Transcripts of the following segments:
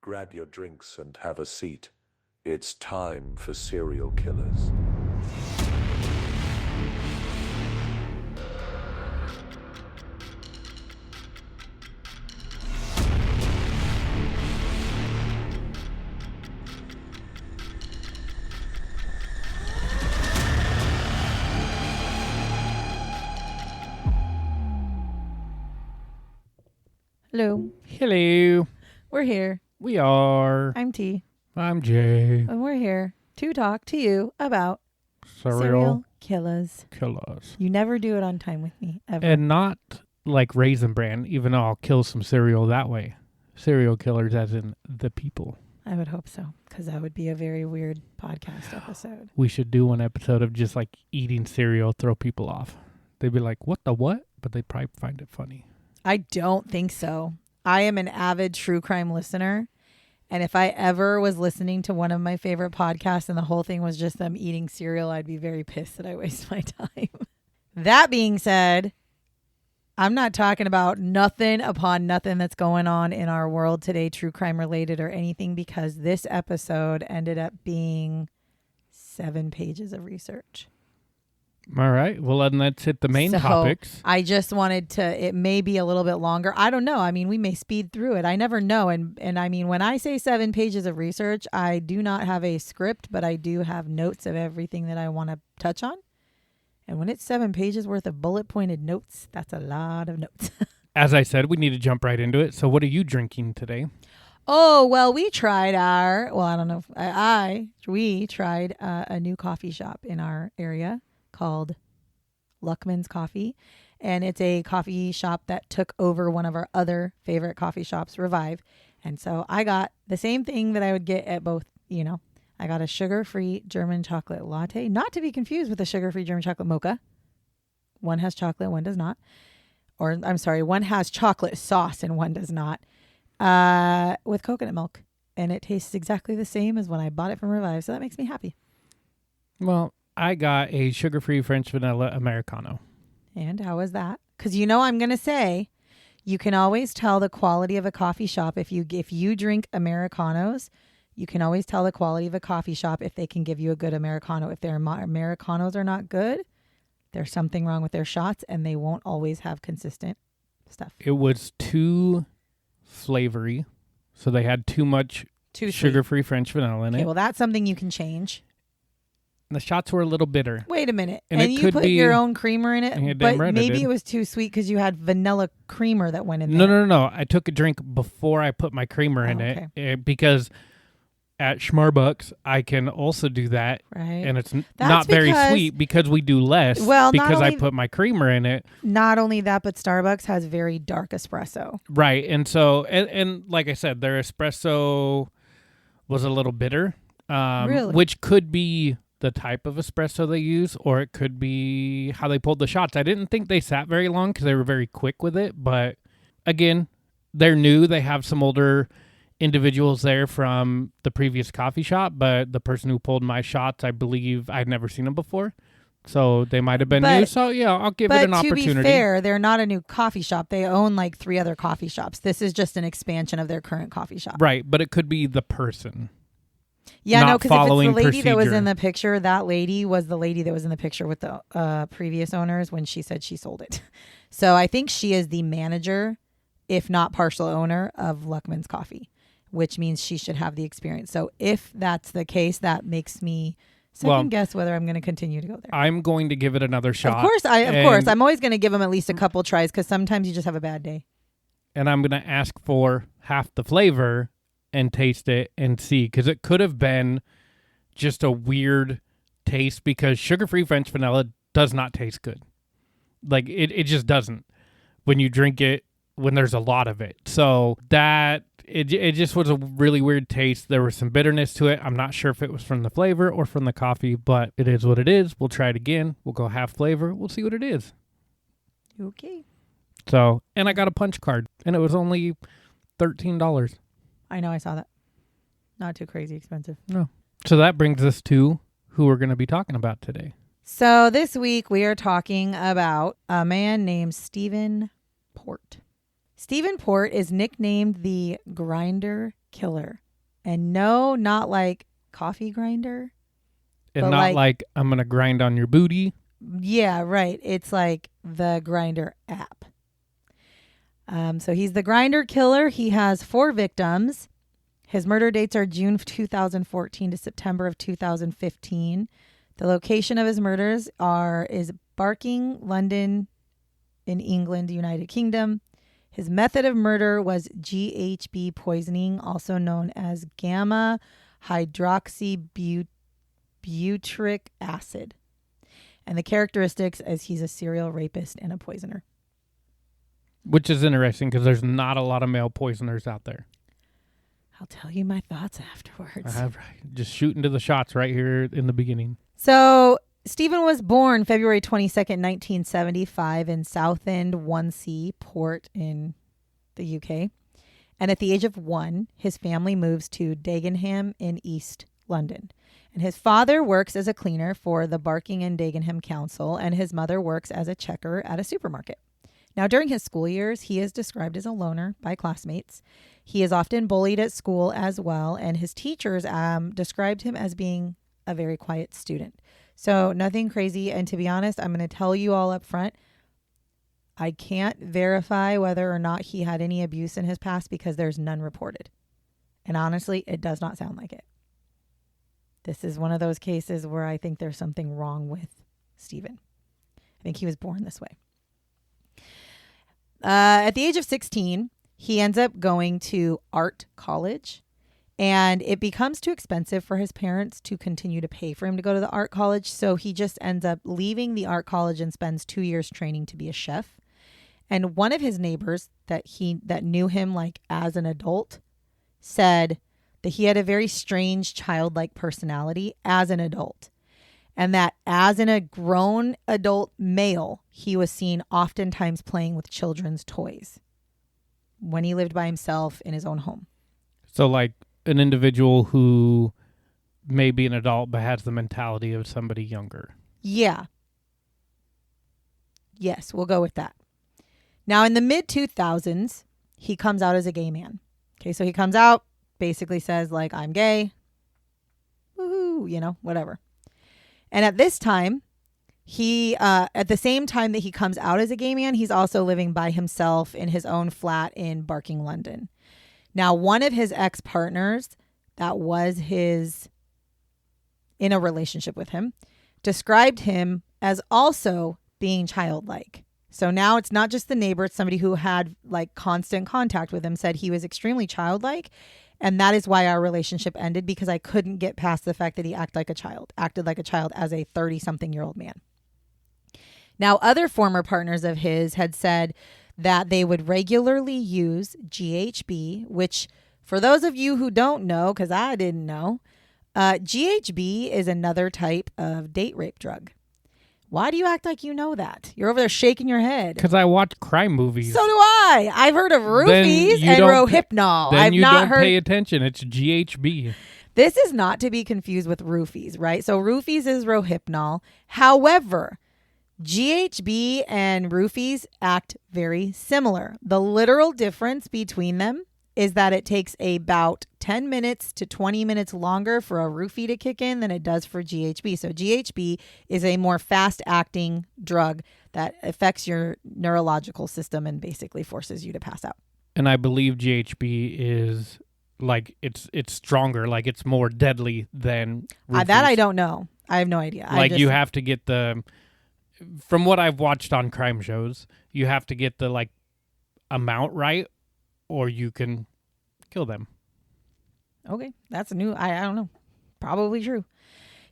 grab your drinks and have a seat. It's time for serial killers. Hello. Hello. We're here. We are. I'm T. I'm Jay. And we're here to talk to you about Serial killers. killers. You never do it on time with me, ever. And not like Raisin Bran, even though I'll kill some cereal that way. Serial killers as in the people. I would hope so, because that would be a very weird podcast episode. We should do one episode of just like eating cereal, throw people off. They'd be like, what the what? But they'd probably find it funny. I don't think so. I am an avid true crime listener. And if I ever was listening to one of my favorite podcasts and the whole thing was just them eating cereal, I'd be very pissed that I waste my time. That being said, I'm not talking about nothing upon nothing that's going on in our world today, true crime related or anything, because this episode ended up being 7 pages of research. All right. Well, then let's hit the main topics. I just wanted to, it may be a little bit longer. I don't know. I mean, we may speed through it. I never know. And I mean, when I say 7 pages of research, I do not have a script, but I do have notes of everything that I want to touch on. And when it's 7 pages worth of bullet pointed notes, that's a lot of notes. As I said, we need to jump right into it. So what are you drinking today? Oh, well, we tried I don't know. We tried a new coffee shop in our area called Luckman's Coffee, and it's a coffee shop that took over one of our other favorite coffee shops, Revive. And so I got the same thing that I would get at both, I got a sugar-free German chocolate latte, not to be confused with a sugar-free German chocolate mocha. One has chocolate, one does not. Or I'm sorry, one has chocolate sauce and one does not, with coconut milk. And it tastes exactly the same as when I bought it from Revive, so that makes me happy. Well, I got a sugar-free French vanilla Americano. And how was that? Because I'm going to say, you can always tell the quality of a coffee shop. If you drink Americanos, you can always tell the quality of a coffee shop if they can give you a good Americano. If their Americanos are not good, there's something wrong with their shots, and they won't always have consistent stuff. It was too flavory, so they had too much sugar-free French vanilla in it. Okay, well, that's something you can change. The shots were a little bitter. Wait a minute. And you put your own creamer in it, but maybe it was too sweet because you had vanilla creamer that went in there. No. I took a drink before I put my creamer in it because at Schmarbucks, I can also do that. Right. And it's not very sweet because we do less because I put my creamer in it. Not only that, but Starbucks has very dark espresso. Right. And so, and like I said, their espresso was a little bitter, really? Which could be the type of espresso they use, or it could be how they pulled the shots. I didn't think they sat very long because they were very quick with it. But again, they're new. They have some older individuals there from the previous coffee shop, but the person who pulled my shots, I believe I'd never seen them before. So they might have been new. So yeah, I'll give it an opportunity. To be fair, they're not a new coffee shop. They own like 3 other coffee shops. This is just an expansion of their current coffee shop. Right, but it could be the person. Yeah, no, because if it's the lady procedure that was in the picture, that lady was the lady that was in the picture with the previous owners when she said she sold it. So I think she is the manager, if not partial owner, of Luckman's Coffee, which means she should have the experience. So if that's the case, that makes me second guess whether I'm going to continue to go there. I'm going to give it another shot. Of course. I'm always going to give them at least a couple tries because sometimes you just have a bad day. And I'm going to ask for half the flavor and taste it and see, because it could have been just a weird taste because sugar-free French vanilla does not taste good. Like it just doesn't when you drink it when there's a lot of it. So that it just was a really weird taste. There was some bitterness to it. I'm not sure if it was from the flavor or from the coffee, but it is what it is. We'll try it again. We'll go half flavor. We'll see what it is. Okay. So, and I got a punch card and it was only $13. I know, I saw that. Not too crazy expensive. No. So that brings us to who we're going to be talking about today. So this week we are talking about a man named Stephen Port. Stephen Port is nicknamed the Grindr killer. And no, not like coffee grinder. And But not like I'm going to grind on your booty. Yeah, right. It's like the Grindr app. So he's the Grindr killer. He has 4 victims. His murder dates are June of 2014 to September of 2015. The location of his murders is Barking, London, in England, United Kingdom. His method of murder was GHB poisoning, also known as gamma hydroxybutyric acid. And the characteristics is he's a serial rapist and a poisoner. Which is interesting because there's not a lot of male poisoners out there. I'll tell you my thoughts afterwards. Just shooting to the shots right here in the beginning. So Stephen was born February 22nd, 1975 in Southend-on-Sea Port in the UK. And at the age of 1, his family moves to Dagenham in East London. And his father works as a cleaner for the Barking and Dagenham Council, and his mother works as a checker at a supermarket. Now, during his school years, he is described as a loner by classmates. He is often bullied at school as well, and his teachers described him as being a very quiet student. So nothing crazy. And to be honest, I'm going to tell you all up front, I can't verify whether or not he had any abuse in his past because there's none reported. And honestly, it does not sound like it. This is one of those cases where I think there's something wrong with Stephen. I think he was born this way. At the age of 16, he ends up going to art college, and it becomes too expensive for his parents to continue to pay for him to go to the art college. So he just ends up leaving the art college and spends 2 years training to be a chef. And one of his neighbors that knew him like as an adult said that he had a very strange childlike personality as an adult. And that as in a grown adult male, he was seen oftentimes playing with children's toys when he lived by himself in his own home. So like an individual who may be an adult but has the mentality of somebody younger. Yeah. Yes, we'll go with that. Now, in the mid-2000s, he comes out as a gay man. Okay, so he comes out, basically says, like, I'm gay. Woohoo, whatever. And at this time, at the same time that he comes out as a gay man, he's also living by himself in his own flat in Barking, London. Now, one of his ex-partners that was in a relationship with him described him as also being childlike. So now it's not just the neighbor, it's somebody who had like constant contact with him, said he was extremely childlike. And that is why our relationship ended, because I couldn't get past the fact that he acted like a child as a 30-something-year-old man. Now, other former partners of his had said that they would regularly use GHB, which for those of you who don't know, because I didn't know, GHB is another type of date rape drug. Why do you act like you know that? You're over there shaking your head. Because I watch crime movies. So do I. I've heard of roofies and Rohypnol. Then I've you not don't heard. pay attention. It's GHB. This is not to be confused with roofies, right? So roofies is Rohypnol. However, GHB and roofies act very similar. The literal difference between them is that it takes about 10 minutes to 20 minutes longer for a roofie to kick in than it does for GHB. So GHB is a more fast-acting drug that affects your neurological system and basically forces you to pass out. And I believe GHB is like it's stronger, like it's more deadly than roofies. That I don't know. I have no idea. Like you have to get from what I've watched on crime shows, you have to get the like amount right, or you can kill them. Okay, that's new. I don't know. Probably true.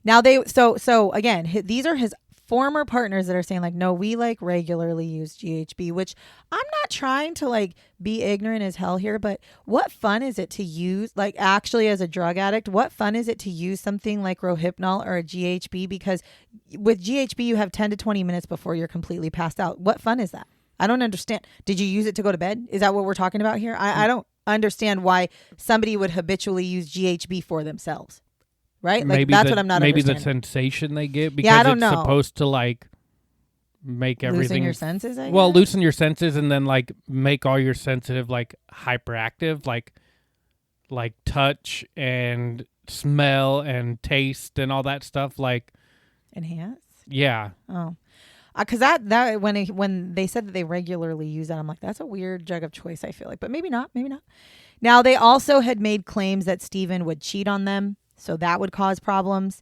Now so again, these are his former partners that are saying like, no, we like regularly use GHB, which I'm not trying to like be ignorant as hell here, but what fun is it to use, like actually as a drug addict, what fun is it to use something like Rohypnol or a GHB? Because with GHB, you have 10 to 20 minutes before you're completely passed out. What fun is that? I don't understand. Did you use it to go to bed? Is that what we're talking about here? I don't understand why somebody would habitually use GHB for themselves. Right? Like maybe that's what I'm not understanding. Maybe the sensation they get because I don't it's know. Supposed to like make everything loosen your senses, I well, guess? loosen your senses and then like make all your sensitive like hyperactive, like like touch and smell and taste and all that stuff. Like, Enhance? yeah. Oh. Because that when they said that they regularly use that, I'm like, that's a weird drug of choice, I feel like. But maybe not. Maybe not. Now, they also had made claims that Steven would cheat on them. So that would cause problems.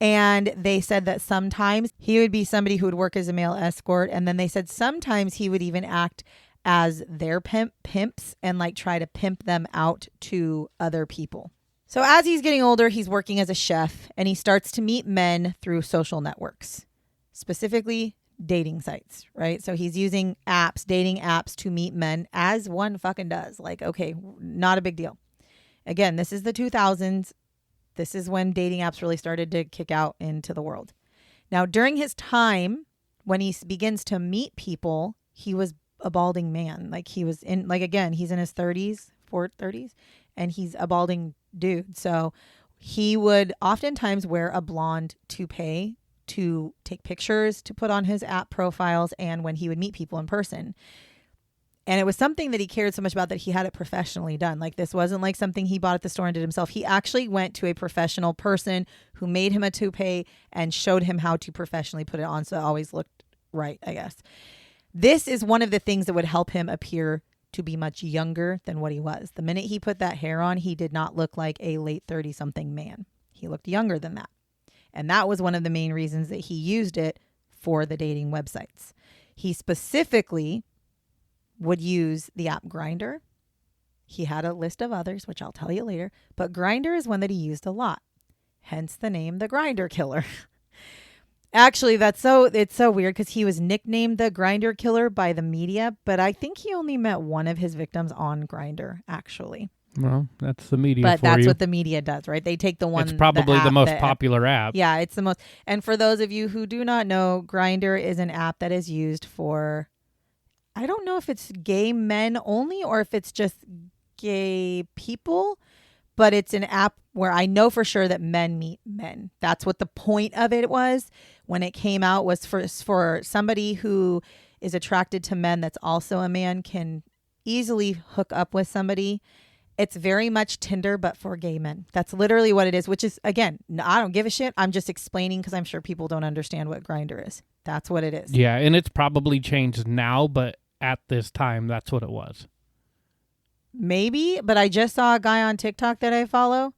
And they said that sometimes he would be somebody who would work as a male escort. And then they said sometimes he would even act as their pimps and like try to pimp them out to other people. So as he's getting older, he's working as a chef and he starts to meet men through social networks, specifically dating sites, right? So he's using apps, dating apps to meet men as one fucking does. Like, okay, not a big deal. Again, this is the 2000s. This is when dating apps really started to kick out into the world. Now, during his time, when he begins to meet people, he was a balding man. Like he was in, like, again, he's in his 30s, 30s, and he's a balding dude. So he would oftentimes wear a blonde toupee to take pictures, to put on his app profiles, and when he would meet people in person. And it was something that he cared so much about that he had it professionally done. Like this wasn't like something he bought at the store and did himself. He actually went to a professional person who made him a toupee and showed him how to professionally put it on so it always looked right, I guess. This is one of the things that would help him appear to be much younger than what he was. The minute he put that hair on, he did not look like a late 30-something man. He looked younger than that. And that was one of the main reasons that he used it for the dating websites. He specifically would use the app Grindr. He had a list of others, which I'll tell you later, but Grindr is one that he used a lot. Hence the name, the Grindr Killer. Actually, it's so weird because he was nicknamed the Grindr Killer by the media, but I think he only met one of his victims on Grindr, actually. Well, that's the media But for that's you. what the media does, right? They take the one. It's probably the most that, popular app. Yeah, it's the most. And for those of you who do not know, Grindr is an app that is used for, I don't know if it's gay men only or if it's just gay people, but it's an app where I know for sure that men meet men. That's what the point of it was when it came out, was for somebody who is attracted to men that's also a man can easily hook up with somebody. It's very much Tinder, but for gay men. That's literally what it is, which is, again, I don't give a shit. I'm just explaining because I'm sure people don't understand what Grindr is. That's what it is. Yeah, and it's probably changed now, but at this time, that's what it was. Maybe, but I just saw a guy on TikTok that I follow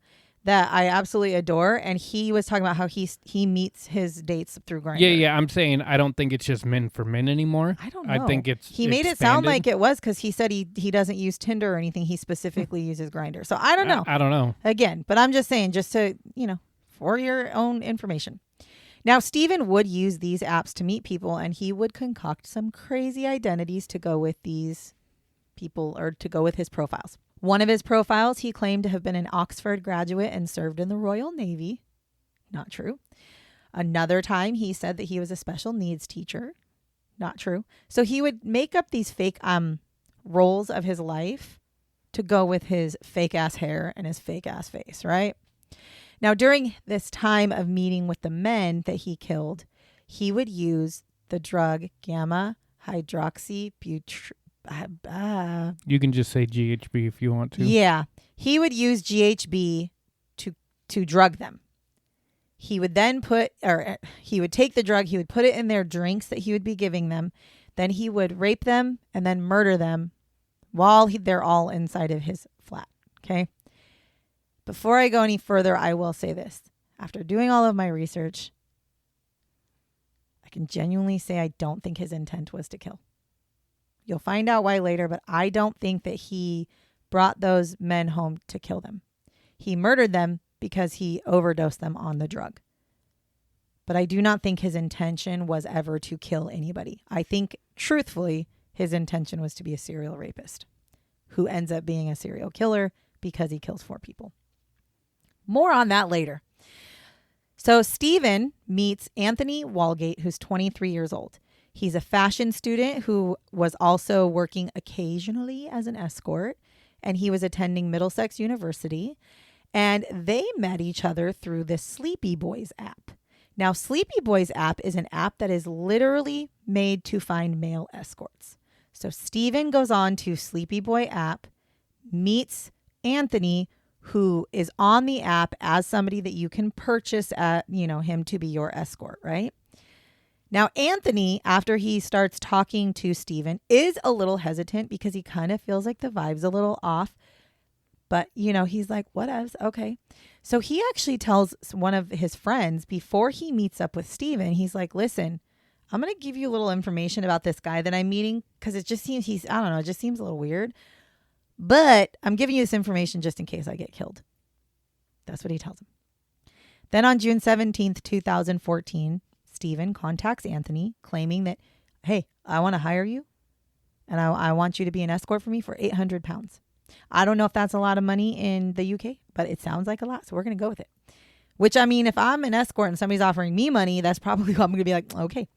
that I absolutely adore, and he was talking about how he meets his dates through Grindr. Yeah, I'm saying I don't think it's just men for men anymore. I don't know. I think it's he made it sound like it was because he said he doesn't use Tinder or anything. He specifically uses Grindr. So I don't know. I don't know. Again, but I'm just saying, just to, for your own information. Now, Steven would use these apps to meet people, and he would concoct some crazy identities to go with these people or to go with his profiles. One of his profiles, he claimed to have been an Oxford graduate and served in the Royal Navy. Not true. Another time, he said that he was a special needs teacher. Not true. So he would make up these fake roles of his life to go with his fake ass hair and his fake ass face, right? Now, during this time of meeting with the men that he killed, he would use the drug gamma hydroxybutyrate. You can just say GHB if you want to. Yeah. He would use GHB to drug them. He would then he would take the drug, he would put it in their drinks that he would be giving them. Then he would rape them and then murder them while they're all inside of his flat. Okay. Before I go any further, I will say this. After doing all of my research, I can genuinely say I don't think his intent was to kill. You'll find out why later, but I don't think that he brought those men home to kill them. He murdered them because he overdosed them on the drug. But I do not think his intention was ever to kill anybody. I think, truthfully, his intention was to be a serial rapist who ends up being a serial killer because he kills 4 people. More on that later. So Steven meets Anthony Walgate, who's 23 years old. He's a fashion student who was also working occasionally as an escort, and he was attending Middlesex University, and they met each other through the Sleepy Boys app. Now, Sleepy Boys app is an app that is literally made to find male escorts. So Steven goes on to Sleepy Boy app, meets Anthony, who is on the app as somebody that you can purchase him to be your escort, right? Now, Anthony, after he starts talking to Steven, is a little hesitant because he kind of feels like the vibe's a little off. But, he's like, whatevs, okay. So he actually tells one of his friends before he meets up with Steven, he's like, listen, I'm going to give you a little information about this guy that I'm meeting because it just seems it just seems a little weird. But I'm giving you this information just in case I get killed. That's what he tells him. Then on June 17th, 2014, Steven contacts Anthony claiming that, hey, I want to hire you and I want you to be an escort for me for 800 pounds. I don't know if that's a lot of money in the UK, but it sounds like a lot. So we're going to go with it. Which, I mean, if I'm an escort and somebody's offering me money, that's probably what I'm going to be like, okay.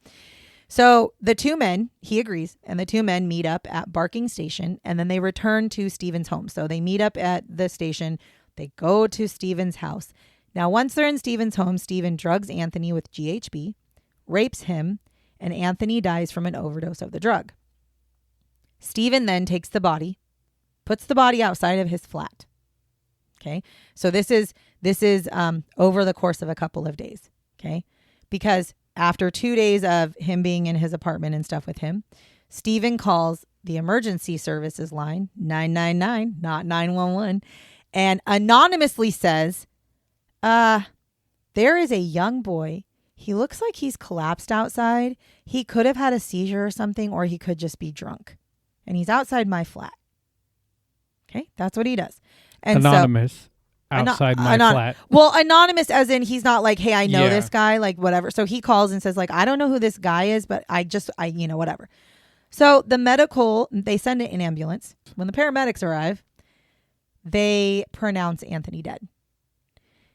So the two men, he agrees, and the two men meet up at Barking Station, and then they return to Steven's home. So they meet up at the station. They go to Steven's house. Now, once they're in Steven's home, Steven drugs Anthony with GHB, rapes him, and Anthony dies from an overdose of the drug. Steven then takes the body, puts the body outside of his flat. Okay. So this is over the course of a couple of days. Okay. Because after 2 days of him being in his apartment and stuff with him, Steven calls the emergency services line, 999, not 911, and anonymously says, there is a young boy. He looks like he's collapsed outside. He could have had a seizure or something, or he could just be drunk. And he's outside my flat. Okay, that's what he does. And anonymous outside my flat. Well, anonymous as in he's not like, hey, I know this guy, like whatever. So he calls and says like, I don't know who this guy is, but I whatever. So they send an ambulance. When the paramedics arrive, they pronounce Anthony dead.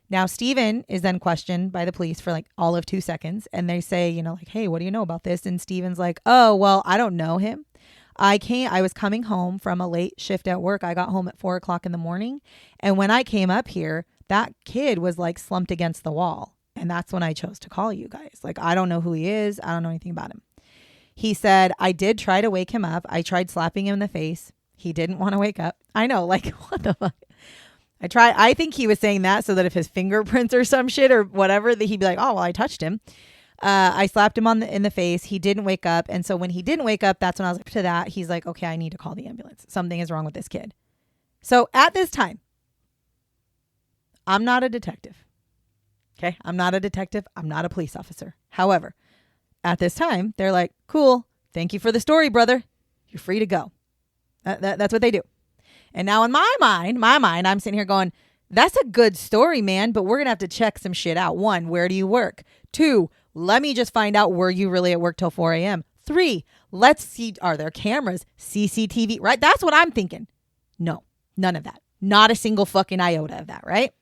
Now, Steven is then questioned by the police for like all of 2 seconds. And they say, like, hey, what do you know about this? And Steven's like, oh, well, I don't know him. I was coming home from a late shift at work. I got home at 4:00 in the morning. And when I came up here, that kid was like slumped against the wall. And that's when I chose to call you guys. Like, I don't know who he is. I don't know anything about him. He said, I did try to wake him up. I tried slapping him in the face. He didn't want to wake up. I know, like, what the fuck? I think he was saying that so that if his fingerprints or some shit or whatever, that he'd be like, oh, well, I touched him. I slapped him in the face. He didn't wake up. And so when he didn't wake up, that's when I was like, to that, he's like, okay, I need to call the ambulance. Something is wrong with this kid. So at this time, I'm not a detective. Okay. I'm not a detective. I'm not a police officer. However, at this time, they're like, cool. Thank you for the story, brother. You're free to go. That's what they do. And now in my mind, I'm sitting here going, that's a good story, man, but we're going to have to check some shit out. 1, where do you work? 2, let me just find out, were you really at work till 4 a.m.? 3, let's see, are there cameras, CCTV, right? That's what I'm thinking. No, none of that. Not a single fucking iota of that, right?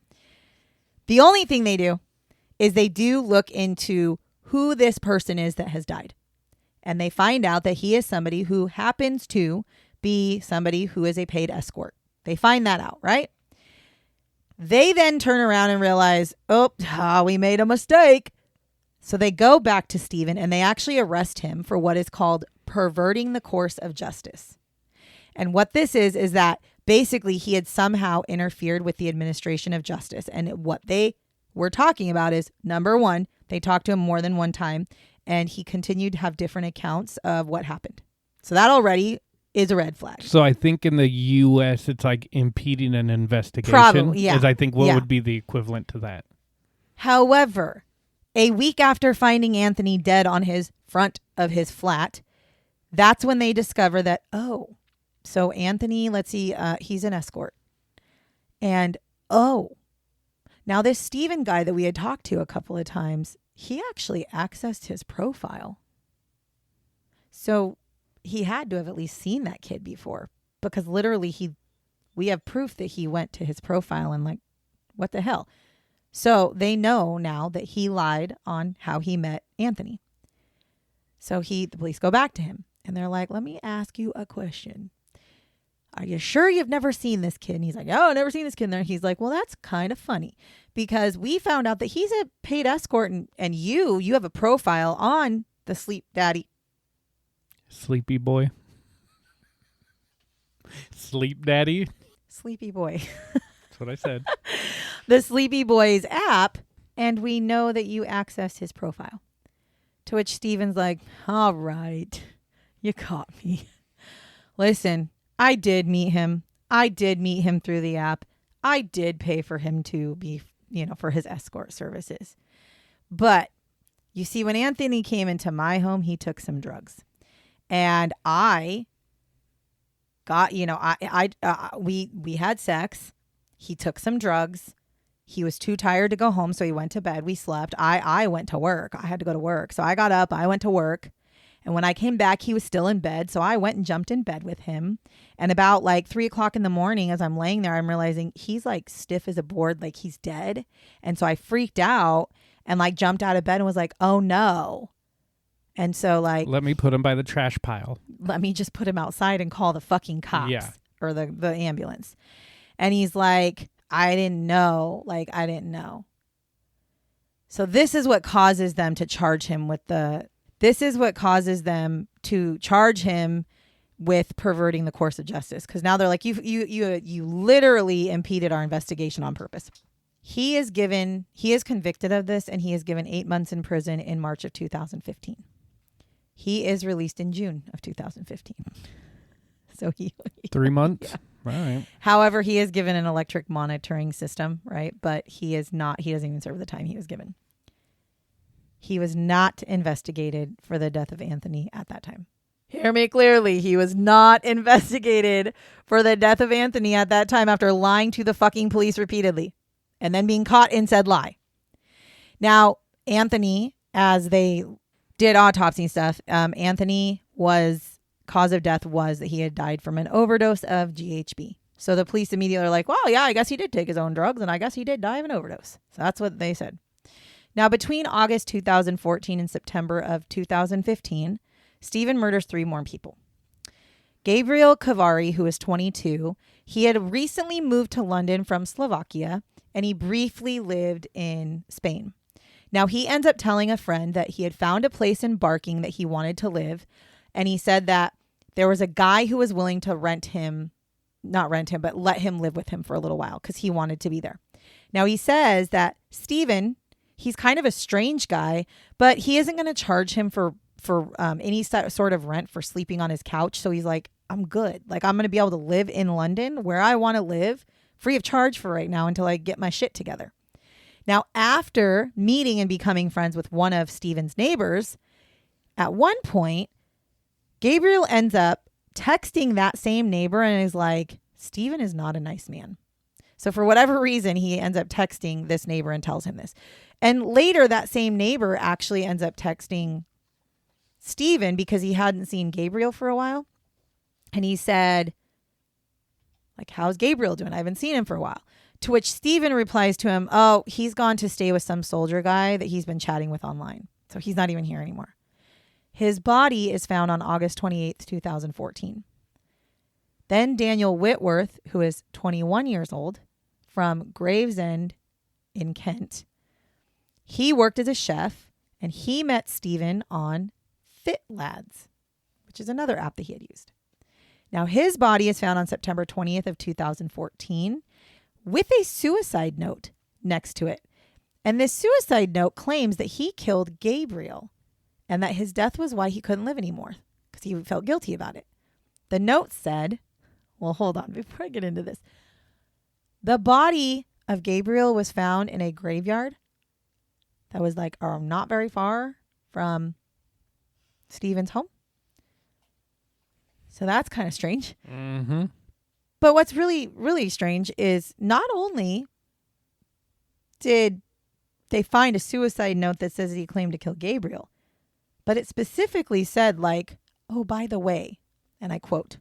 The only thing they do is they do look into who this person is that has died. And they find out that he is somebody who happens to be somebody who is a paid escort. They find that out, right? They then turn around and realize, we made a mistake. So they go back to Steven and they actually arrest him for what is called perverting the course of justice. And what this is that basically he had somehow interfered with the administration of justice. And what they were talking about is, number 1, they talked to him more than one time and he continued to have different accounts of what happened. So that already is a red flag. So I think in the U.S. it's like impeding an investigation. Probably, yeah. Is I think what would be the equivalent to that. However, a week after finding Anthony dead on his front of his flat, that's when they discover that, so Anthony, let's see, he's an escort. And, now this Steven guy that we had talked to a couple of times, he actually accessed his profile. So he had to have at least seen that kid before, because literally we have proof that he went to his profile and like, what the hell? So they know now that he lied on how he met Anthony. So the police go back to him and they're like, let me ask you a question. Are you sure you've never seen this kid? And he's like, oh, I've never seen this kid. And he's like, well, that's kind of funny because we found out that he's a paid escort and you have a profile on the Sleep Daddy. Sleepy boy. Sleep daddy. Sleepy boy. That's what I said. the Sleepy Boys app, and we know that you accessed his profile. To which Steven's like, all right, you caught me. Listen, I did meet him. I did meet him through the app. I did pay for him to be, for his escort services. But you see, when Anthony came into my home, he took some drugs. And I got, we had sex. He took some drugs. He was too tired to go home, so he went to bed. We slept. I went to work. I had to go to work. So I got up. I went to work. And when I came back, he was still in bed. So I went and jumped in bed with him. And about like 3 o'clock in the morning, as I'm laying there, I'm realizing he's like stiff as a board, like he's dead. And so I freaked out and like jumped out of bed and was like, oh no. And so like, let me put him by the trash pile. Let me just put him outside and call the fucking cops or the ambulance. And he's like, I didn't know. Like, I didn't know. So this is what causes them to charge him with perverting the course of justice. Because now they're like, you literally impeded our investigation on purpose. He is convicted of this, and he is given 8 months in prison in March of 2015. He is released in June of 2015. So 3 months. Yeah. Right. However, he is given an electric monitoring system, right? But he doesn't even serve the time he was given. He was not investigated for the death of Anthony at that time. Hear me clearly. He was not investigated for the death of Anthony at that time after lying to the fucking police repeatedly and then being caught in said lie. Now, Anthony, as they did autopsy stuff, cause of death was that he had died from an overdose of GHB. So the police immediately are like, well, yeah, I guess he did take his own drugs and I guess he did die of an overdose. So that's what they said. Now, between August 2014 and September of 2015, Stephen murders 3 more people. Gabriel Kavari, who is 22, he had recently moved to London from Slovakia, and he briefly lived in Spain. Now, he ends up telling a friend that he had found a place in Barking that he wanted to live, and he said that there was a guy who was willing to let him live with him for a little while because he wanted to be there. Now, he says that Stephen, he's kind of a strange guy, but he isn't going to charge him for any sort of rent for sleeping on his couch. So he's like, I'm good. Like, I'm going to be able to live in London where I want to live free of charge for right now until I get my shit together. Now, after meeting and becoming friends with one of Stephen's neighbors, at one point, Gabriel ends up texting that same neighbor and is like, Stephen is not a nice man. So for whatever reason, he ends up texting this neighbor and tells him this. And later, that same neighbor actually ends up texting Stephen because he hadn't seen Gabriel for a while. And he said, like, how's Gabriel doing? I haven't seen him for a while. To which Stephen replies to him, oh, he's gone to stay with some soldier guy that he's been chatting with online. So he's not even here anymore. His body is found on August 28th, 2014. Then Daniel Whitworth, who is 21 years old, from Gravesend in Kent, he worked as a chef, and he met Stephen on Fit Lads, which is another app that he had used. Now, his body is found on September 20th of 2014 with a suicide note next to it. And this suicide note claims that he killed Gabriel and that his death was why he couldn't live anymore because he felt guilty about it. The note said, well, hold on before I get into this. The body of Gabriel was found in a graveyard that was like not very far from Stephen's home. So that's kind of strange. Mm-hmm. But what's really, really strange is not only did they find a suicide note that says he claimed to kill Gabriel, but it specifically said like, oh, by the way, and I quote,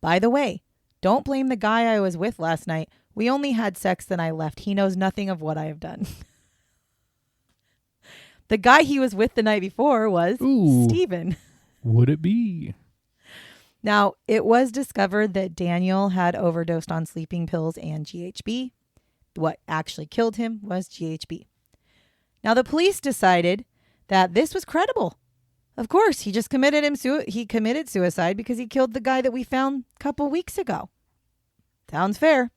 by the way, don't blame the guy I was with last night. We only had sex, then I left. He knows nothing of what I have done. The guy he was with the night before was Stephen. Would it be? Now, it was discovered that Daniel had overdosed on sleeping pills and GHB. What actually killed him was GHB. Now, the police decided that this was credible. Of course, he just committed suicide because he killed the guy that we found a couple weeks ago. Sounds fair.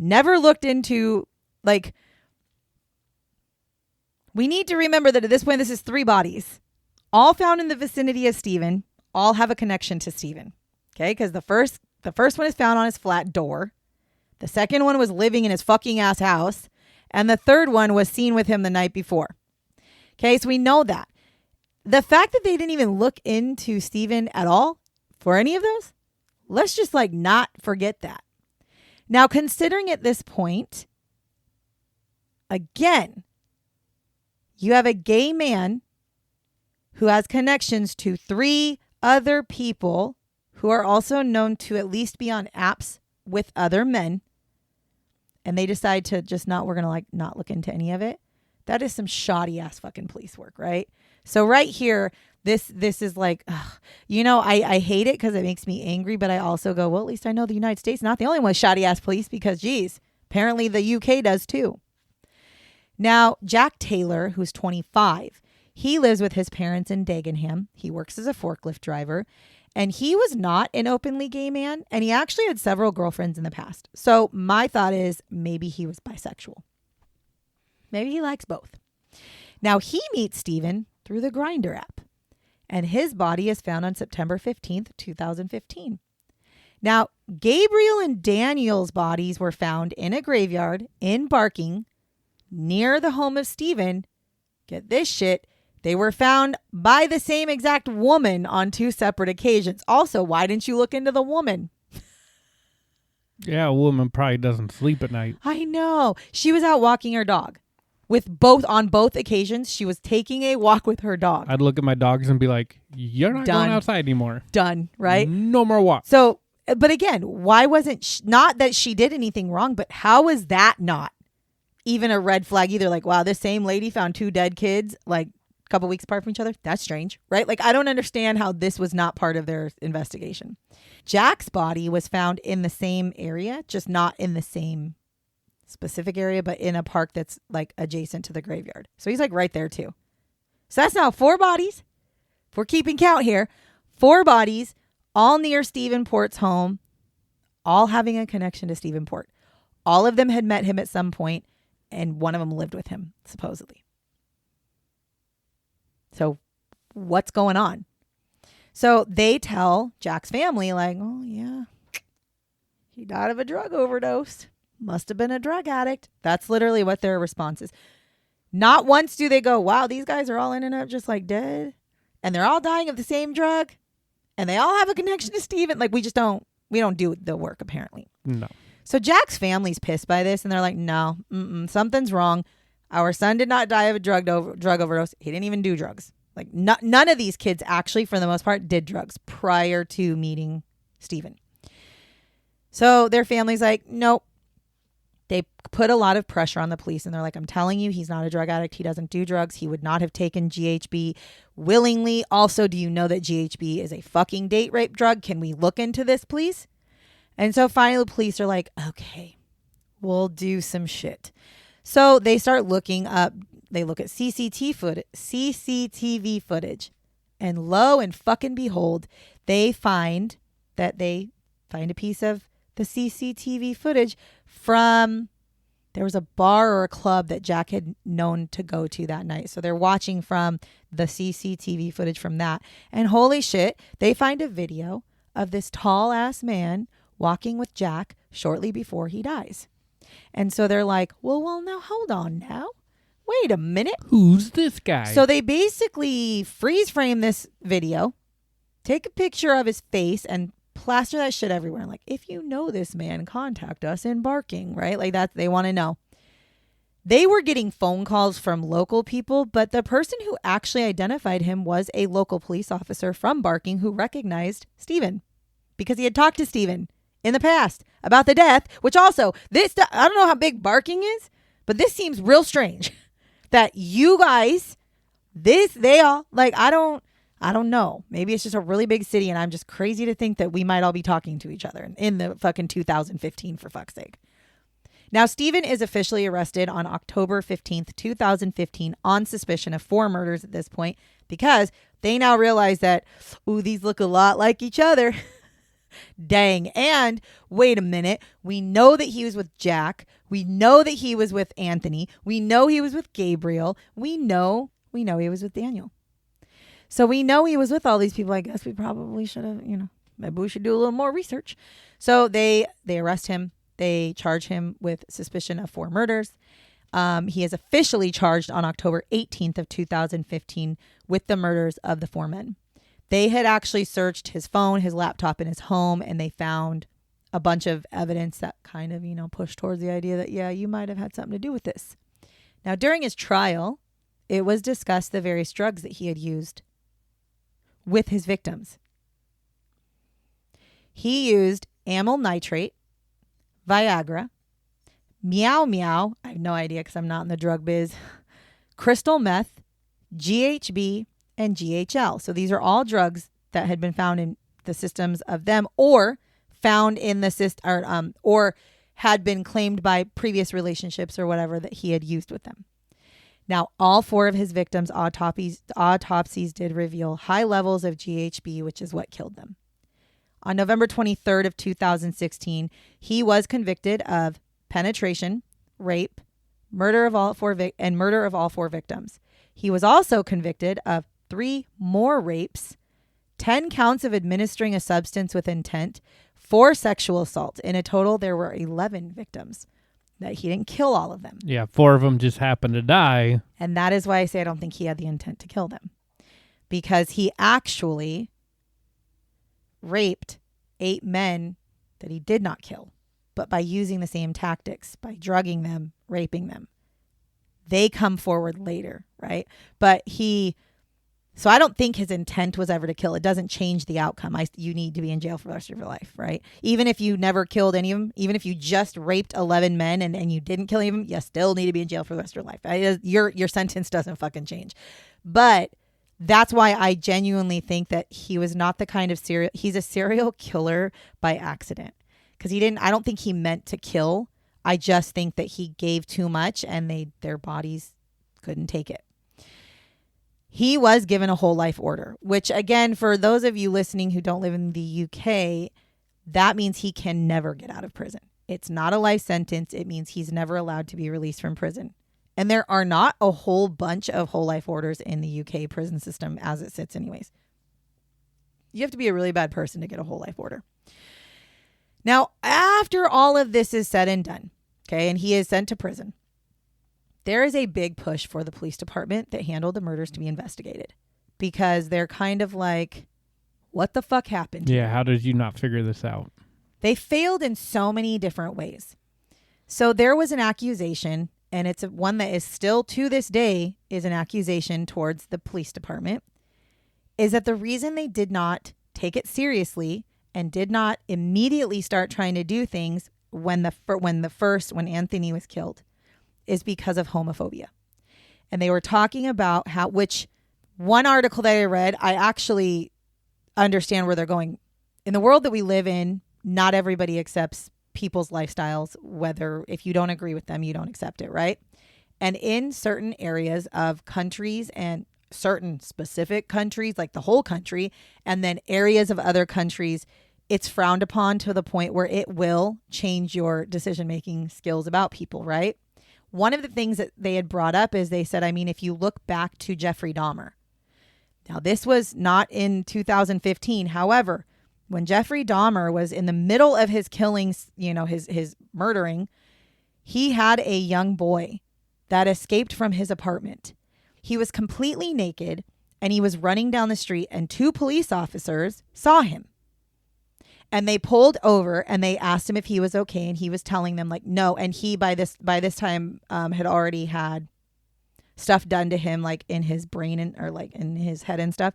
never looked into, like, we need to remember that at this point, this is 3 bodies, all found in the vicinity of Stephen, all have a connection to Stephen. Okay, because the first one is found on his flat door. The second one was living in his fucking ass house. And the third one was seen with him the night before. Okay, so we know that. The fact that they didn't even look into Stephen at all for any of those, let's just like not forget that. Now, considering at this point, again, you have a gay man who has connections to 3 other people who are also known to at least be on apps with other men. And they decide to just we're going to like not look into any of it. That is some shoddy ass fucking police work, right? So right here, this is like, ugh, I hate it because it makes me angry, but I also go, well, at least I know the United States not the only one with shoddy ass police, because geez, apparently the UK does too. Now, Jack Taylor, who's 25, he lives with his parents in Dagenham. He works as a forklift driver, and he was not an openly gay man, and he actually had several girlfriends in the past. So my thought is maybe he was bisexual. Maybe he likes both. Now, he meets Stephen through the Grindr app, and his body is found on September 15th, 2015. Now, Gabriel and Daniel's bodies were found in a graveyard in Barking near the home of Stephen. Get this shit. They were found by the same exact woman on 2 separate occasions. Also, why didn't you look into the woman? Yeah, a woman probably doesn't sleep at night. I know. She was out walking her dog. On both occasions, she was taking a walk with her dog. I'd look at my dogs and be like, you're not Done. going outside anymore. Done, right? No more walk. So, but again, why wasn't not that she did anything wrong, but how is that not even a red flag either? Like, wow, this same lady found 2 dead kids, like, couple weeks apart from each other. That's strange, right? Like, I don't understand how this was not part of their investigation. Jack's body was found in the same area, just not in the same specific area, but in a park that's like adjacent to the graveyard. So he's like right there too. So that's now 4 bodies. If we're keeping count here, 4 bodies, all near Stephen Port's home, all having a connection to Stephen Port. All of them had met him at some point, and one of them lived with him, supposedly. So what's going on? So they tell Jack's family, like, oh, yeah, he died of a drug overdose. Must have been a drug addict. That's literally what their response is. Not once do they go, wow, these guys are all in and out just like dead. And they're all dying of the same drug. And they all have a connection to Stephen. Like, we don't do the work, apparently. No. So Jack's family's pissed by this. And they're like, no, something's wrong. Our son did not die of a drug overdose. He didn't even do drugs. Like, none of these kids actually, for the most part, did drugs prior to meeting Stephen. So their family's like, nope. They put a lot of pressure on the police, and they're like, I'm telling you, he's not a drug addict. He doesn't do drugs. He would not have taken GHB willingly. Also, do you know that GHB is a fucking date rape drug? Can we look into this, please? And so finally, the police are like, okay, we'll do some shit. So they start looking up. They look at CCTV footage. And lo and fucking behold, they find a piece of the CCTV footage from, there was a bar or a club that Jack had known to go to that night. So they're watching from the CCTV footage from that. And holy shit, they find a video of this tall ass man walking with Jack shortly before he dies. And so they're like, well, now hold on now. Wait a minute. Who's this guy? So they basically freeze frame this video, take a picture of his face, and plaster that shit everywhere. Like, if you know this man, contact us in Barking, right? Like, that, they want to know. They were getting phone calls from local people, but the person who actually identified him was a local police officer from Barking who recognized Stephen because he had talked to Stephen in the past about the death, which also, I don't know how big Barking is, but this seems real strange that you guys, they all, like, I don't know. Maybe it's just a really big city and I'm just crazy to think that we might all be talking to each other in the fucking 2015, for fuck's sake. Now, Stephen is officially arrested on October 15th, 2015 on suspicion of 4 murders at this point because they now realize that, ooh, these look a lot like each other. Dang. And wait a minute. We know that he was with Jack. We know that he was with Anthony. We know he was with Gabriel. We know he was with Daniel. So we know he was with all these people. I guess we probably should have, maybe we should do a little more research. So they arrest him. They charge him with suspicion of 4 murders. He is officially charged on October 18th of 2015 with the murders of the 4 men. They had actually searched his phone, his laptop in his home, and they found a bunch of evidence that kind of, pushed towards the idea that, yeah, you might have had something to do with this. Now, during his trial, it was discussed the various drugs that he had used with his victims. He used amyl nitrate, Viagra, meow meow, I have no idea because I'm not in the drug biz, crystal meth, GHB, and GHL. So these are all drugs that had been found in the systems of them or found in the system or had been claimed by previous relationships or whatever that he had used with them. Now, all 4 of his victims' autopsies did reveal high levels of GHB, which is what killed them. On November 23rd of 2016, he was convicted of penetration, rape, murder of all 4 victims. He was also convicted of 3 more rapes, 10 counts of administering a substance with intent, 4 sexual assaults. In a total, there were 11 victims. That he didn't kill all of them. Yeah, 4 of them just happened to die. And that is why I say I don't think he had the intent to kill them. Because he actually raped 8 men that he did not kill. But by using the same tactics, by drugging them, raping them. They come forward later, right? So I don't think his intent was ever to kill. It doesn't change the outcome. You need to be in jail for the rest of your life, right? Even if you never killed any of them, even if you just raped 11 men and you didn't kill any of them, you still need to be in jail for the rest of your life. Your sentence doesn't fucking change. But that's why I genuinely think that he was not the kind of he's a serial killer by accident. Because I don't think he meant to kill. I just think that he gave too much and their bodies couldn't take it. He was given a whole life order, which again, for those of you listening who don't live in the UK, that means he can never get out of prison. It's not a life sentence. It means he's never allowed to be released from prison. And there are not a whole bunch of whole life orders in the UK prison system as it sits anyways. You have to be a really bad person to get a whole life order. Now, after all of this is said and done, okay, and he is sent to prison, there is a big push for the police department that handled the murders to be investigated because they're kind of like, what the fuck happened? Yeah, how did you not figure this out? They failed in so many different ways. So there was an accusation, and it's one that is still to this day is an accusation towards the police department, is that the reason they did not take it seriously and did not immediately start trying to do things when Anthony was killed is because of homophobia. And they were talking about which one article that I read, I actually understand where they're going. In the world that we live in, not everybody accepts people's lifestyles, whether if you don't agree with them, you don't accept it, right? And in certain areas of countries and certain specific countries, like the whole country, and then areas of other countries, it's frowned upon to the point where it will change your decision-making skills about people, right? One of the things that they had brought up is they said, if you look back to Jeffrey Dahmer. Now, this was not in 2015. However, when Jeffrey Dahmer was in the middle of his killings, his murdering, he had a young boy that escaped from his apartment. He was completely naked and he was running down the street and 2 police officers saw him. And they pulled over and they asked him if he was okay. And he was telling them no. And he, by this time, had already had stuff done to him, in his brain or in his head and stuff.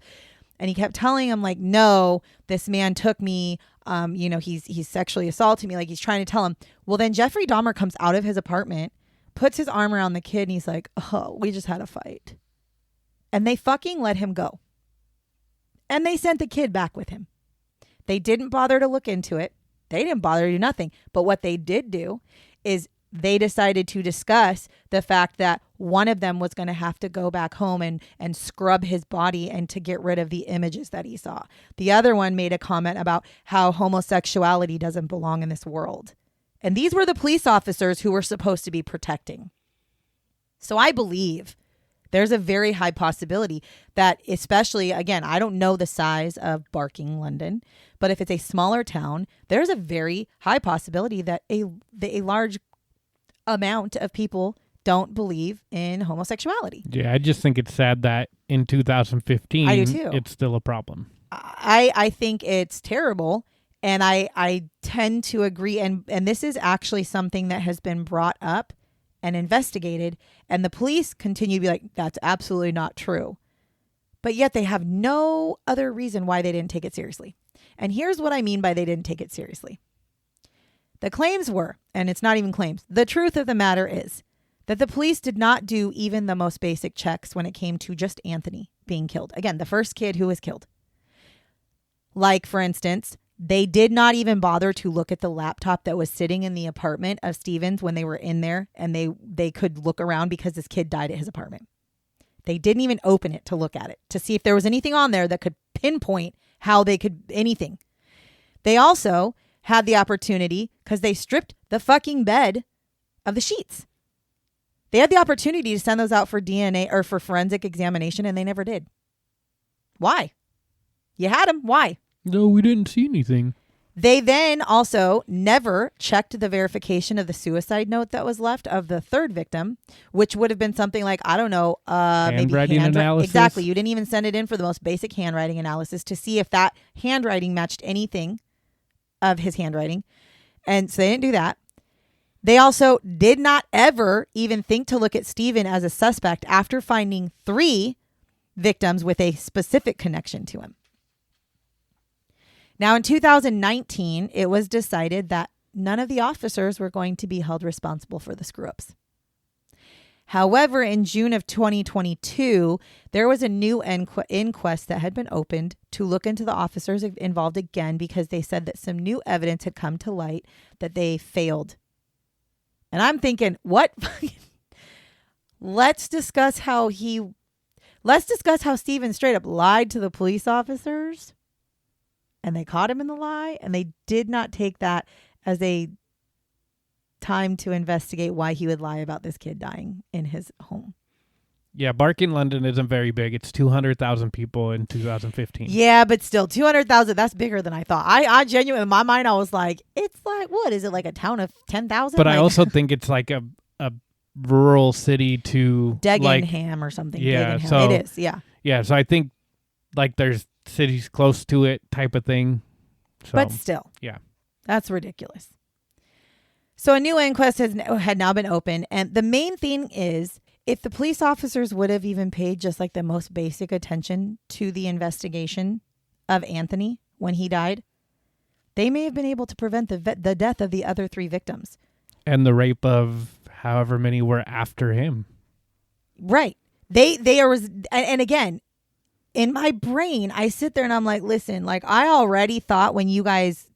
And he kept telling him no, this man took me, he's sexually assaulting me. He's trying to tell him. Well, then Jeffrey Dahmer comes out of his apartment, puts his arm around the kid and he's like, oh, we just had a fight. And they fucking let him go. And they sent the kid back with him. They didn't bother to look into it. They didn't bother to do nothing. But what they did do is they decided to discuss the fact that one of them was going to have to go back home and scrub his body and to get rid of the images that he saw. The other one made a comment about how homosexuality doesn't belong in this world. And these were the police officers who were supposed to be protecting. So I believe there's a very high possibility that, especially, again, I don't know the size of Barking, London, but if it's a smaller town, there's a very high possibility that a large amount of people don't believe in homosexuality. Yeah, I just think it's sad that in 2015, I do too. It's still a problem. I think it's terrible, and I tend to agree. And this is actually something that has been brought up and investigated, and the police continue to be like, that's absolutely not true. But yet they have no other reason why they didn't take it seriously. And here's what I mean by they didn't take it seriously. The claims were, and it's not even claims, the truth of the matter is that the police did not do even the most basic checks when it came to just Anthony being killed. Again, the first kid who was killed. Like, for instance, they did not even bother to look at the laptop that was sitting in the apartment of Stevens when they were in there, and they could look around because this kid died at his apartment. They didn't even open it to look at it, to see if there was anything on there that could pinpoint how they could, anything. They also had the opportunity, because they stripped the fucking bed of the sheets. They had the opportunity to send those out for DNA or for forensic examination, and they never did. Why? You had them. Why? No, we didn't see anything. They then also never checked the verification of the suicide note that was left of the third victim, which would have been something like, I don't know, handwriting analysis. Exactly. You didn't even send it in for the most basic handwriting analysis to see if that handwriting matched anything of his handwriting. And so they didn't do that. They also did not ever even think to look at Stephen as a suspect after finding 3 victims with a specific connection to him. Now, in 2019, it was decided that none of the officers were going to be held responsible for the screw-ups. However, in June of 2022, there was a new inquest that had been opened to look into the officers involved again, because they said that some new evidence had come to light that they failed. And I'm thinking, what? Let's discuss how Stephen straight up lied to the police officers. And they caught him in the lie, and they did not take that as a time to investigate why he would lie about this kid dying in his home. Yeah, Barking, London isn't very big. It's 200,000 people in 2015. Yeah, but still, 200,000, that's bigger than I thought. I genuinely, in my mind, I was like, it's like, what? Is it like a town of 10,000? But I also think it's like a rural city to... Degenham or something. Yeah, Degenham. so... It is, yeah. Yeah, so I think like there's cities close to it type of thing. So, but still. Yeah. That's ridiculous. So a new inquest had now been opened. And the main thing is, if the police officers would have even paid just like the most basic attention to the investigation of Anthony when he died, they may have been able to prevent the death of the other 3 victims. And the rape of however many were after him. Right. They are, and again, in my brain, I sit there and I'm like, listen, like I already thought when you guys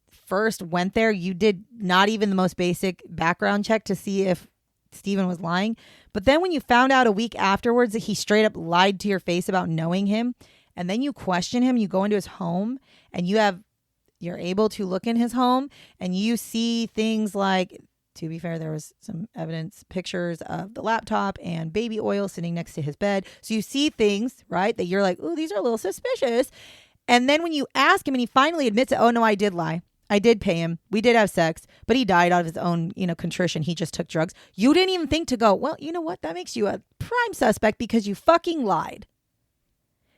first went there, you did not even the most basic background check to see if Stephen was lying. But then when you found out a week afterwards that he straight up lied to your face about knowing him, and then you question him, you go into his home and you're able to look in his home and you see things like, to be fair, there was some evidence, pictures of the laptop and baby oil sitting next to his bed. So you see things, right, that you're like, oh, these are a little suspicious. And then when you ask him and he finally admits it, oh, no, I did lie. I did pay him. We did have sex, but he died out of his own, contrition. He just took drugs. You didn't even think to go, well, you know what? That makes you a prime suspect because you fucking lied.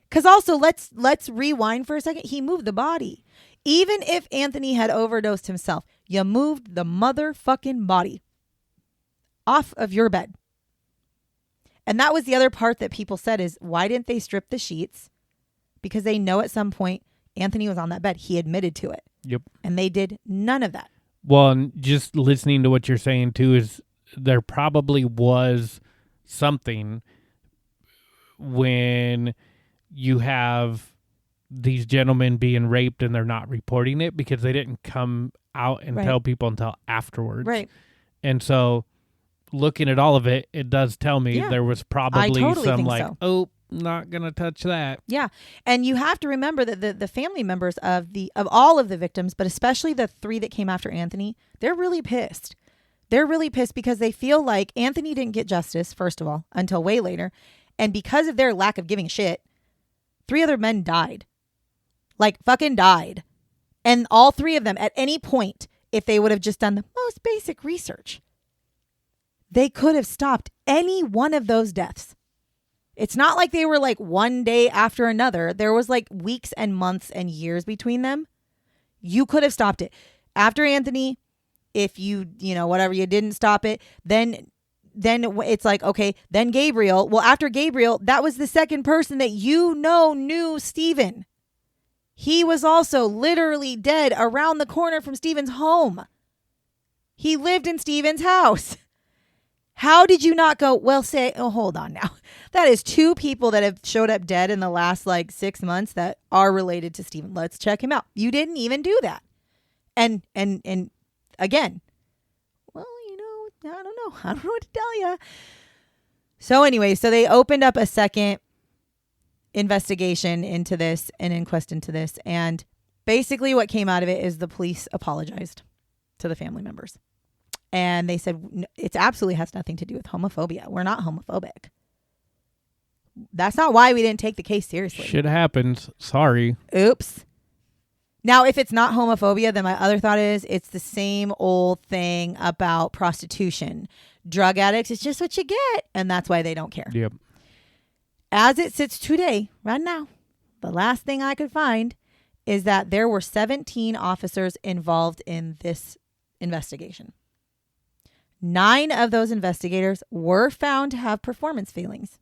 Because also, let's rewind for a second. He moved the body. Even if Anthony had overdosed himself, you moved the motherfucking body off of your bed. And that was the other part that people said is, why didn't they strip the sheets? Because they know at some point Anthony was on that bed. He admitted to it. Yep. And they did none of that. Well, and just listening to what you're saying too is there probably was something when you have these gentlemen being raped and they're not reporting it because they didn't come out and Right. tell people until afterwards. Right. And so looking at all of it, it does tell me Yeah. there was probably totally some think like, so. oh, not going to touch that. Yeah. And you have to remember that the family members of all of the victims, but especially the 3 that came after Anthony, they're really pissed. They're really pissed because they feel like Anthony didn't get justice, first of all, until way later. And because of their lack of giving a shit, 3 other men died. Like fucking died. And all 3 of them at any point, if they would have just done the most basic research, they could have stopped any one of those deaths. It's not like they were like one day after another. There was like weeks and months and years between them. You could have stopped it. After Anthony, if you whatever, you didn't stop it, then it's like, okay, then Gabriel. Well, after Gabriel, that was the second person that knew Stephen. He was also literally dead around the corner from Stephen's home. He lived in Stephen's house. How did you not go, hold on now. That is 2 people that have showed up dead in the last like 6 months that are related to Stephen. Let's check him out. You didn't even do that. And again, well, I don't know. I don't know what to tell you. So anyway, so they opened up a second investigation into this, an inquest into this. And basically what came out of it is the police apologized to the family members. And they said, it absolutely has nothing to do with homophobia. We're not homophobic. That's not why we didn't take the case seriously. Shit happens. Sorry. Oops. Now, if it's not homophobia, then my other thought is it's the same old thing about prostitution. Drug addicts, it's just what you get. And that's why they don't care. Yep. As it sits today, right now, the last thing I could find is that there were 17 officers involved in this investigation. 9 of those investigators were found to have performance failings.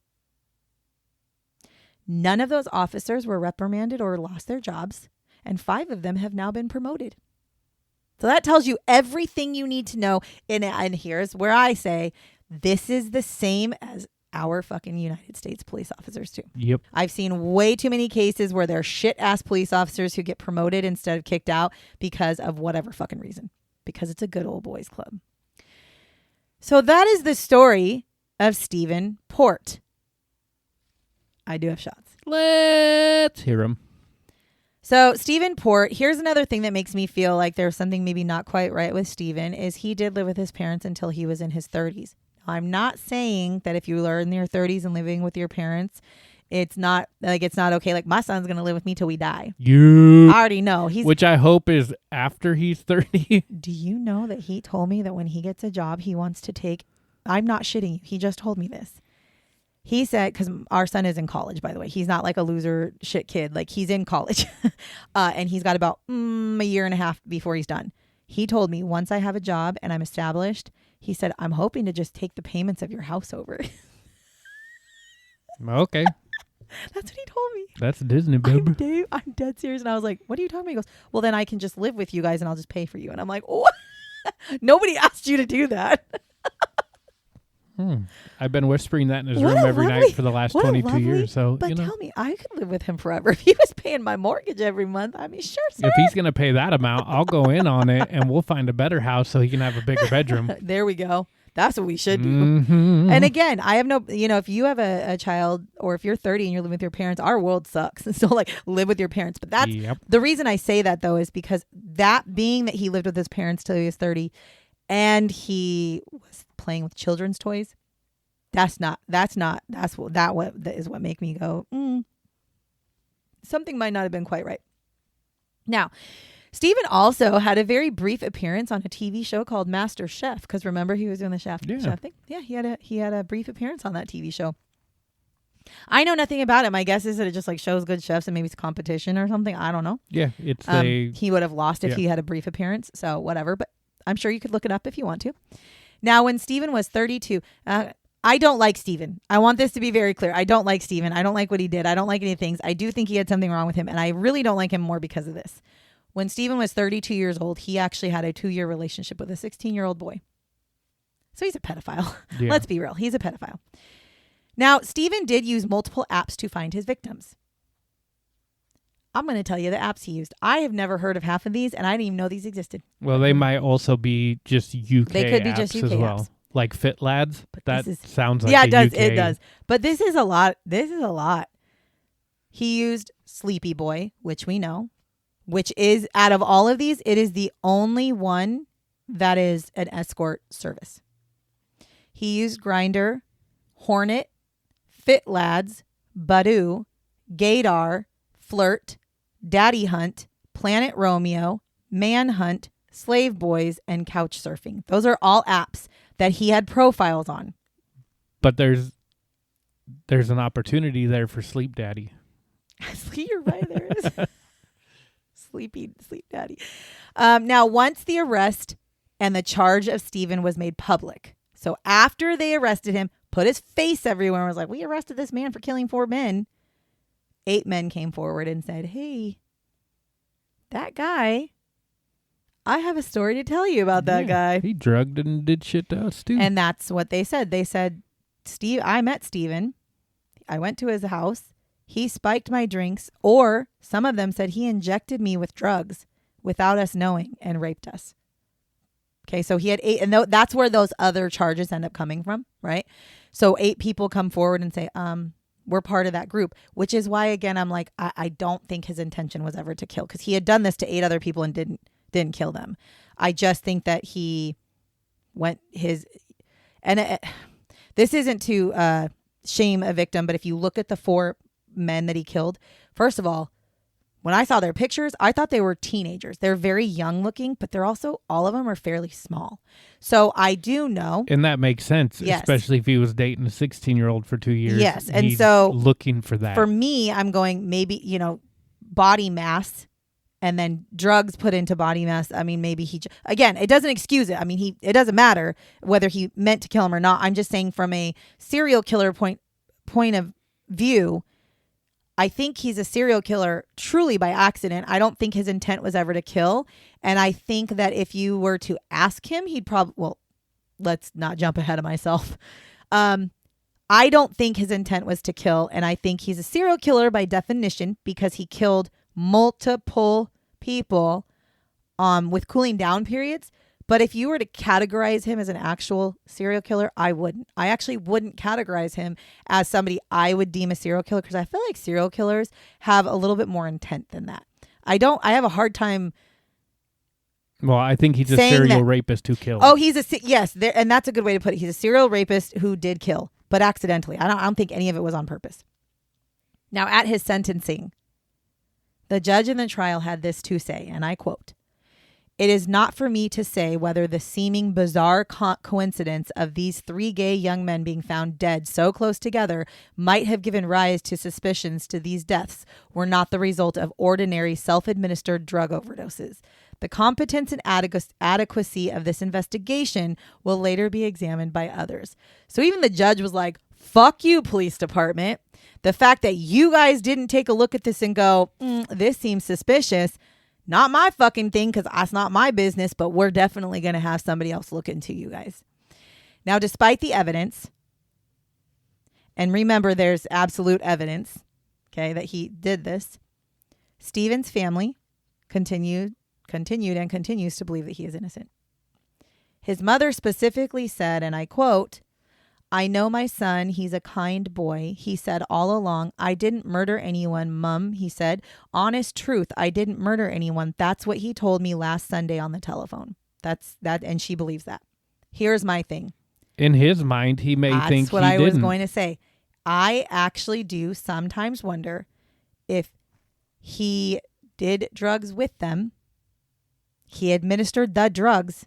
None of those officers were reprimanded or lost their jobs, and 5 of them have now been promoted. So that tells you everything you need to know. And here's where I say this is the same as our fucking United States police officers too. Yep. I've seen way too many cases where they're shit-ass police officers who get promoted instead of kicked out because of whatever fucking reason. Because it's a good old boys club. So that is the story of Stephen Port. I do have shots. Let's hear him. So Stephen Port, here's another thing that makes me feel like there's something maybe not quite right with Stephen, is he did live with his parents until he was in his 30s. Now, I'm not saying that if you are in your 30s and living with your parents, it's not okay. Like my son's going to live with me till we die. You. I already know. Which I hope is after he's 30. Do you know that he told me that when he gets a job, he wants to take, I'm not shitting you. He just told me this. He said, because our son is in college, by the way. He's not like a loser shit kid. Like he's in college and he's got about a year and a half before he's done. He told me once I have a job and I'm established, he said, I'm hoping to just take the payments of your house over. Okay. That's what he told me. That's Disney, baby. I'm dead serious. And I was like, what are you talking about? He goes, well, then I can just live with you guys and I'll just pay for you. And I'm like, what? Nobody asked you to do that. I've been whispering that in his room every night for the last 22 years. So, but tell me, I could live with him forever. If he was paying my mortgage every month, I mean, sure, sir. If he's going to pay that amount, I'll go in on it and we'll find a better house so he can have a bigger bedroom. There we go. That's what we should do. Mm-hmm. And again, I have no, if you have a child or if you're 30 and you're living with your parents, our world sucks. And so like live with your parents. But that's the reason I say that though, is because that being that he lived with his parents till he was 30 and he was playing with children's toys. That's what make me go, something might not have been quite right. Now, Stephen also had a very brief appearance on a TV show called Master Chef, because remember he was doing the chef thing. Yeah, he had a brief appearance on that TV show. I know nothing about it. My guess is that it just like shows good chefs and maybe it's competition or something. I don't know. Yeah, it's he would have lost if he had a brief appearance. So whatever, but I'm sure you could look it up if you want to. Now, when Stephen was 32, I don't like Stephen. I want this to be very clear. I don't like Stephen. I don't like what he did. I don't like any things. I do think he had something wrong with him, and I really don't like him more because of this. When Stephen was 32 years old, he actually had a 2-year relationship with a 16-year-old boy. So he's a pedophile. Yeah. Let's be real. He's a pedophile. Now, Stephen did use multiple apps to find his victims. I'm going to tell you the apps he used. I have never heard of half of these, and I didn't even know these existed. Well, they might also be just UK They could be apps just UK as well. apps. Like Fit Lads. But That this is- sounds like Yeah, a it does. UK. It does. But this is a lot. This is a lot. He used Sleepy Boy, which we know, which is, out of all of these, it is the only one that is an escort service. He used Grindr, Hornet, Fit Lads, Badoo, Gaydar, Flirt, Daddy Hunt, Planet Romeo, Manhunt, Slave Boys, and Couch Surfing. Those are all apps that he had profiles on. But there's an opportunity there for Sleep Daddy. You're right, there is. Sleep Daddy. Now, once the arrest and the charge of Stephen was made public, so after they arrested him, put his face everywhere and was like, we arrested this man for killing 4 men. 8 men came forward and said, hey, that guy, I have a story to tell you about that guy. He drugged and did shit to us too. And that's what they said. They said, I met Stephen. I went to his house. He spiked my drinks, or some of them said he injected me with drugs without us knowing and raped us. Okay, so he had 8, and that's where those other charges end up coming from, right? So 8 people come forward and say, we're part of that group, which is why, again, I'm like, I don't think his intention was ever to kill, because he had done this to 8 other people and didn't kill them. I just think that he went this isn't to shame a victim, but if you look at the 4 men that he killed, first of all, when I saw their pictures, I thought they were teenagers. They're very young looking, but they're also, all of them are fairly small. So I do know. And that makes sense, Yes. especially if he was dating a 16-year-old for 2 years. Yes, and He's so looking for that. For me, I'm going maybe, body mass and then drugs put into body mass. I mean, maybe again, it doesn't excuse it. I mean, it doesn't matter whether he meant to kill him or not. I'm just saying from a serial killer point of view, I think he's a serial killer truly by accident. I don't think his intent was ever to kill. And I think that if you were to ask him, he'd probably, well, let's not jump ahead of myself. I don't think his intent was to kill. And I think he's a serial killer by definition because he killed multiple people with cooling down periods. But if you were to categorize him as an actual serial killer, I wouldn't. I actually wouldn't categorize him as somebody I would deem a serial killer, because I feel like serial killers have a little bit more intent than that. I have a hard time. Well, I think he's a serial rapist who killed. Oh, and that's a good way to put it. He's a serial rapist who did kill, but accidentally. I don't think any of it was on purpose. Now, at his sentencing, the judge in the trial had this to say, and I quote, "It is not for me to say whether the seeming bizarre coincidence of these 3 gay young men being found dead so close together might have given rise to suspicions to these deaths were not the result of ordinary self-administered drug overdoses. The competence and adequacy of this investigation will later be examined by others." So even the judge was like, fuck you, police department. The fact that you guys didn't take a look at this and go, this seems suspicious, not my fucking thing, because that's not my business, but we're definitely going to have somebody else look into you guys. Now, despite the evidence, and remember there's absolute evidence, okay, that he did this, Stephen's family continued and continues to believe that he is innocent. His mother specifically said, and I quote, "I know my son. He's a kind boy. He said all along, I didn't murder anyone, Mum," he said. "Honest truth, I didn't murder anyone. That's what he told me last Sunday on the telephone." That's that, and she believes that. Here's my thing. In his mind, he may think he didn't. That's what I was going to say. I actually do sometimes wonder if he did drugs with them, he administered the drugs,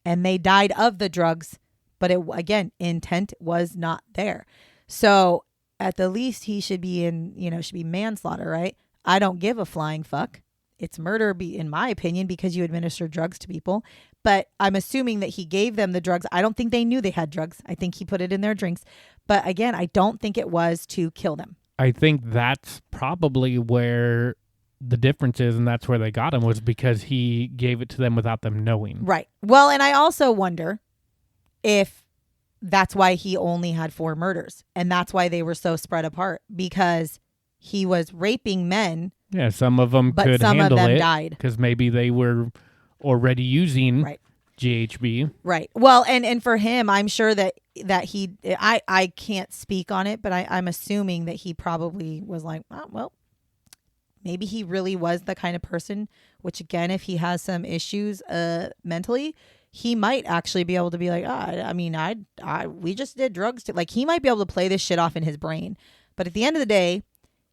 and they died of the drugs. But again, intent was not there. So at the least he should be should be manslaughter, right? I don't give a flying fuck. It's murder, in my opinion, because you administer drugs to people. But I'm assuming that he gave them the drugs. I don't think they knew they had drugs. I think he put it in their drinks. But again, I don't think it was to kill them. I think that's probably where the difference is, and that's where they got him, was because he gave it to them without them knowing. Right. Well, and I also wonder if that's why he only had 4 murders, and that's why they were so spread apart, because he was raping men Yeah, some of them but could some of handle them it died. because maybe they were already using Right. GHB. Right. Well, and for him, I'm sure that I can't speak on it, but I'm assuming that he probably was like, oh, well, maybe he really was the kind of person, which again, if he has some issues mentally, he might actually be able to be like, we just did drugs. Like, he might be able to play this shit off in his brain. But at the end of the day,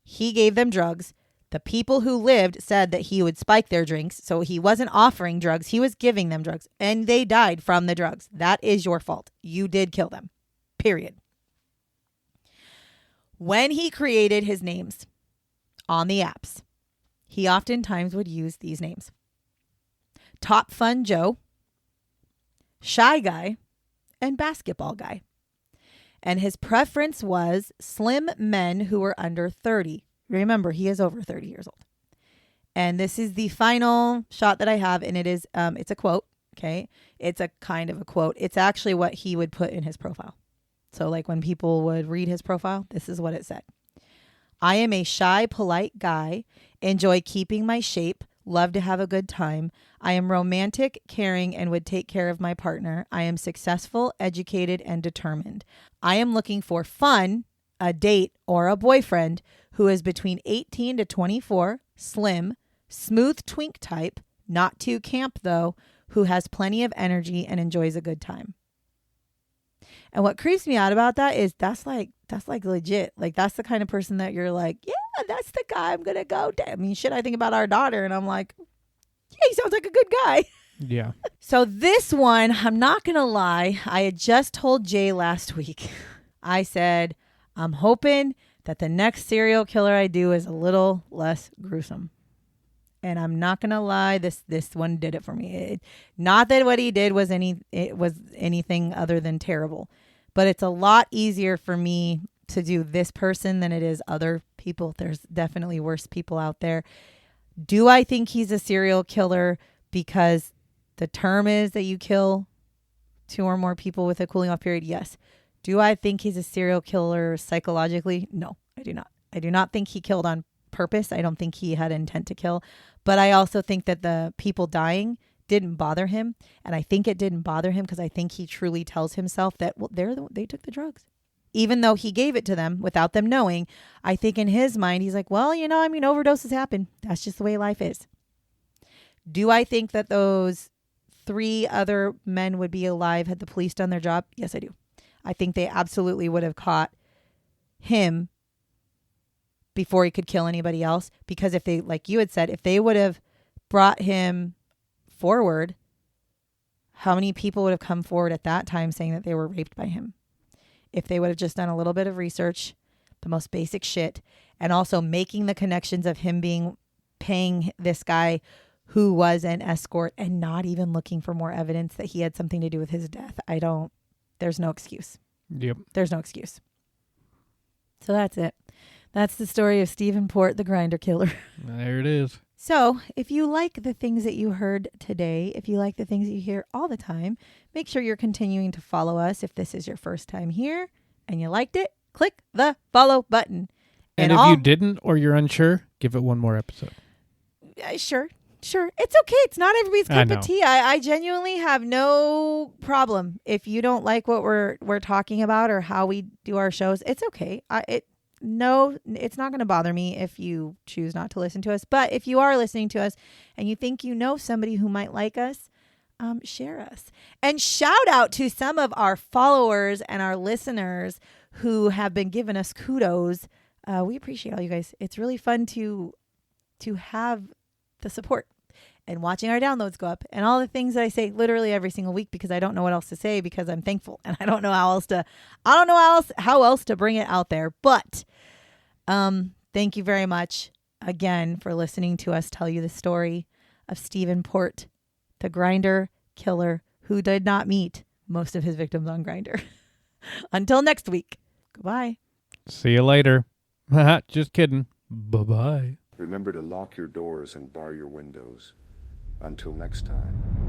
he gave them drugs. The people who lived said that he would spike their drinks. So he wasn't offering drugs. He was giving them drugs. And they died from the drugs. That is your fault. You did kill them. Period. When he created his names on the apps, he oftentimes would use these names: Top Fun Joe, Shy Guy, and Basketball Guy. And his preference was slim men who were under 30. Remember, he is over 30 years old. And this is the final shot that I have, and it is it's a quote, okay? It's a kind of a quote. It's actually what he would put in his profile. So like when people would read his profile, this is what it said. I am a shy, polite guy, enjoy keeping my shape, love to have a good time. I am romantic, caring, and would take care of my partner. I am successful, educated, and determined. I am looking for fun, a date, or a boyfriend who is between 18 to 24, slim, smooth twink type, not too camp though, who has plenty of energy and enjoys a good time. And what creeps me out about that is that's like legit. Like, that's the kind of person that you're like, yeah, that's the guy I'm going to go to. I mean, shit, I think about our daughter and I'm like, yeah, he sounds like a good guy. Yeah. So this one, I'm not going to lie. I had just told Jay last week. I said, I'm hoping that the next serial killer I do is a little less gruesome. And I'm not going to lie, this one did it for me. Not that what he did was anything other than terrible. But it's a lot easier for me to do this person than it is other people. There's definitely worse people out there. Do I think he's a serial killer because the term is that you kill 2 or more people with a cooling off period? Yes. Do I think he's a serial killer psychologically? No, I do not. I do not think he killed on purpose. I don't think he had intent to kill. But I also think that the people dying didn't bother him. And I think it didn't bother him because I think he truly tells himself that, well, they took the drugs. Even though he gave it to them without them knowing, I think in his mind, he's like, well, overdoses happen. That's just the way life is. Do I think that those 3 other men would be alive had the police done their job? Yes, I do. I think they absolutely would have caught him before he could kill anybody else. Because if they, like you had said, if they would have brought him forward, how many people would have come forward at that time saying that they were raped by him? If they would have just done a little bit of research, the most basic shit, and also making the connections of him paying this guy who was an escort and not even looking for more evidence that he had something to do with his death. There's no excuse. Yep. There's no excuse. So that's it. That's the story of Stephen Port, the Grindr killer. There it is. So if you like the things that you heard today, if you like the things that you hear all the time, make sure you're continuing to follow us. If this is your first time here and you liked it, click the follow button. And if you didn't or you're unsure, give it one more episode. Sure. It's okay. It's not everybody's cup of tea. I genuinely have no problem. If you don't like what we're talking about or how we do our shows, it's okay. It's not going to bother me if you choose not to listen to us. But if you are listening to us and you think you know somebody who might like us, share us. And shout out to some of our followers and our listeners who have been giving us kudos. We appreciate all you guys. It's really fun to have the support and watching our downloads go up and all the things that I say literally every single week because I don't know what else to say because I'm thankful and I don't know how else to bring it out there. But thank you very much again for listening to us tell you the story of Stephen Port, the Grindr killer who did not meet most of his victims on Grindr. Until next week. Goodbye. See you later. Just kidding. Bye-bye. Remember to lock your doors and bar your windows. Until next time.